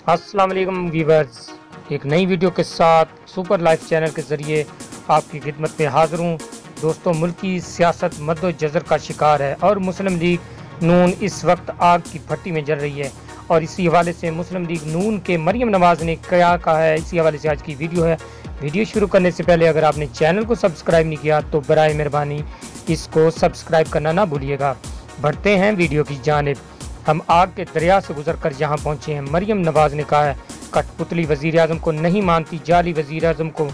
अस्सलाम वालेकुम व्यूवर्स, एक नई वीडियो के साथ सुपर लाइफ चैनल के ज़रिए आपकी खिदमत में हाज़िर हूँ। दोस्तों, मुल्की सियासत मद्दो-जज़र का शिकार है और मुस्लिम लीग नून इस वक्त आग की भट्टी में जल रही है। और इसी हवाले से मुस्लिम लीग नून के मरियम नवाज़ ने क्या कहा है, इसी हवाले से आज की वीडियो है। वीडियो शुरू करने से पहले अगर आपने चैनल को सब्सक्राइब नहीं किया तो बराए मेहरबानी इसको सब्सक्राइब करना ना भूलिएगा। बढ़ते हैं वीडियो की जानिब। हम आग के दरिया से गुजरकर यहाँ पहुँचे हैं। मरियम नवाज़ ने कहा है, कठपुतली वज़ीर आज़म को नहीं मानती, जाली वज़ीर आज़म को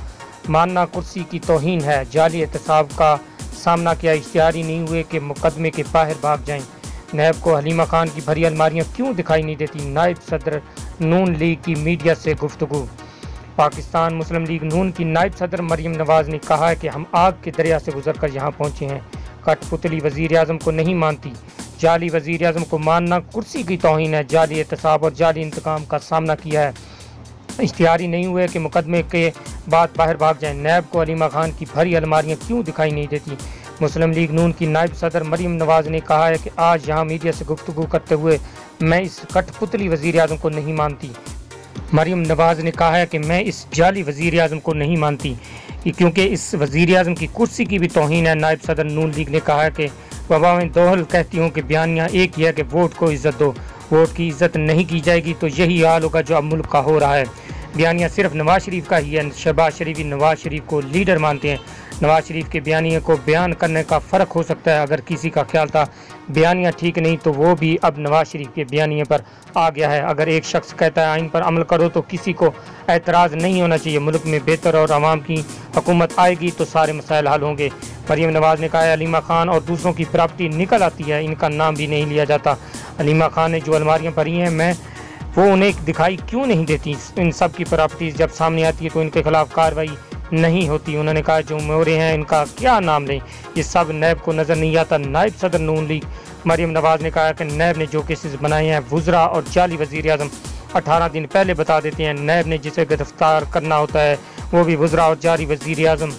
मानना कुर्सी की तौहीन है। जाली एहतसाब का सामना किया, इख्तियारी नहीं हुए कि मुकदमे के बाहर भाग जाएं। नैब को हलीमा खान की भरी अलमारियाँ क्यों दिखाई नहीं देती? नायब सदर नून लीग की मीडिया से गुफ्तगू। पाकिस्तान मुस्लिम लीग नून की नायब सदर मरियम नवाज़ ने कहा है कि हम आग के दरिया से गुजरकर यहाँ पहुँचे हैं। कठपुतली वज़ीर आज़म को नहीं मानती, जाली वज़ीर आज़म को मानना कुर्सी की तौहीन है। जाली एहतसाब और जाली इंतकाम का सामना किया है, इख्तियारी नहीं हुए कि मुकदमे के बाद बाहर भाग जाएं। नैब को हलीमा खान की भरी अलमारियाँ क्यों दिखाई नहीं देती? मुस्लिम लीग नून की नायब सदर मरियम नवाज़ ने कहा है कि आज यहाँ मीडिया से गुफ्तगू करते हुए मैं इस कठपुतली वज़ीर आज़म को नहीं मानती। मरियम नवाज़ ने कहा है कि मैं इस जाली वज़ीर आज़म को नहीं मानती क्योंकि इस वज़ीर आज़म की कुर्सी की भी तौहीन है। नायब सदर नून लीग ने कहा है कि वबा में दोहल कहती हूँ कि बयानियाँ एक ही है कि वोट को इज़्ज़त दो। वोट की इज़्ज़त नहीं की जाएगी तो यही हाल होगा जो अब मुल्क का हो रहा है। बयानिया सिर्फ नवाज शरीफ का ही है। शहबाज शरीफ ही नवाज शरीफ को लीडर मानते हैं। नवाज शरीफ के बयानिया को बयान करने का फ़र्क हो सकता है। अगर किसी का ख्याल था बयानिया ठीक नहीं तो वो भी अब नवाज शरीफ के बयानिए पर आ गया है। अगर एक शख्स कहता है आइन पर अमल करो तो किसी को एतराज़ नहीं होना चाहिए। मुल्क में बेहतर और आवाम की हुकूमत आएगी तो सारे मसाइल हल होंगे। मरियम नवाज़ ने कहा है, हलीमा खान और दूसरों की प्रॉपर्टी निकल आती है, इनका नाम भी नहीं लिया जाता। हलीमा खान ने जो अलमारियाँ भरी हैं मैं वो उन्हें दिखाई क्यों नहीं देती? इन सब की प्रॉपर्टीज जब सामने आती है तो इनके खिलाफ कार्रवाई नहीं होती। उन्होंने कहा जो मोरे हैं इनका क्या नाम लें, ये सब नैब को नज़र नहीं आता। नायब सदर नून लीग मरियम नवाज़ ने कहा कि नैब ने जो केसेस बनाए हैं वुज़रा और जाली वज़ीर आज़म 18 दिन पहले बता देते हैं। नैब ने जिसे गिरफ्तार करना होता है वो भी वुज़रा और जाली वज़ीर आज़म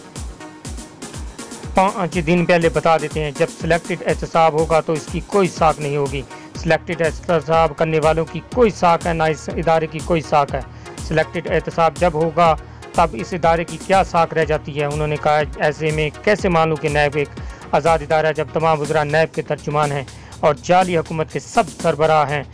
5 दिन पहले बता देते हैं। जब सिलेक्टेड एहतसाब होगा तो इसकी कोई साख नहीं होगी। सिलेक्टेड एहतसाब करने वालों की कोई साख है, ना इस इदारे की कोई साख है। सिलेक्टेड एहतसाब जब होगा तब इस इदारे की क्या साख रह जाती है? उन्होंने कहा ऐसे में कैसे मानूं कि नैब एक आज़ाद इदारा है जब तमाम वज़रा नैब के तर्जुमान हैं और जाली हुकूमत के सब सरबराह हैं।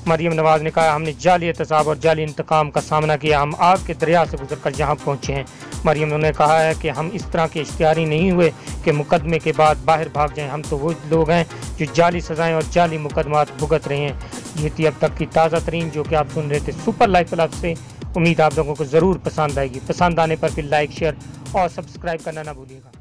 मरियम नवाज़ ने कहा हमने जाली एहतसाब और जाली इंतकाम का सामना किया, हम आग के दरिया से गुजर कर यहाँ पहुँचे हैं। मरियम ने कहा है कि हम इस तरह के इख्तियारी नहीं हुए कि मुकदमे के बाद बाहर भाग जाएं। हम तो वो लोग हैं जो जाली सज़ाएँ और जाली मुकदमात भुगत रहे हैं। ये थी अब तक की ताज़ा तरीन जो कि आप सुन रहे थे सुपर लाइफ क्लब से। उम्मीद आप लोगों को ज़रूर पसंद आएगी। पसंद आने पर फिर लाइक, शेयर और सब्सक्राइब करना ना भूलिएगा।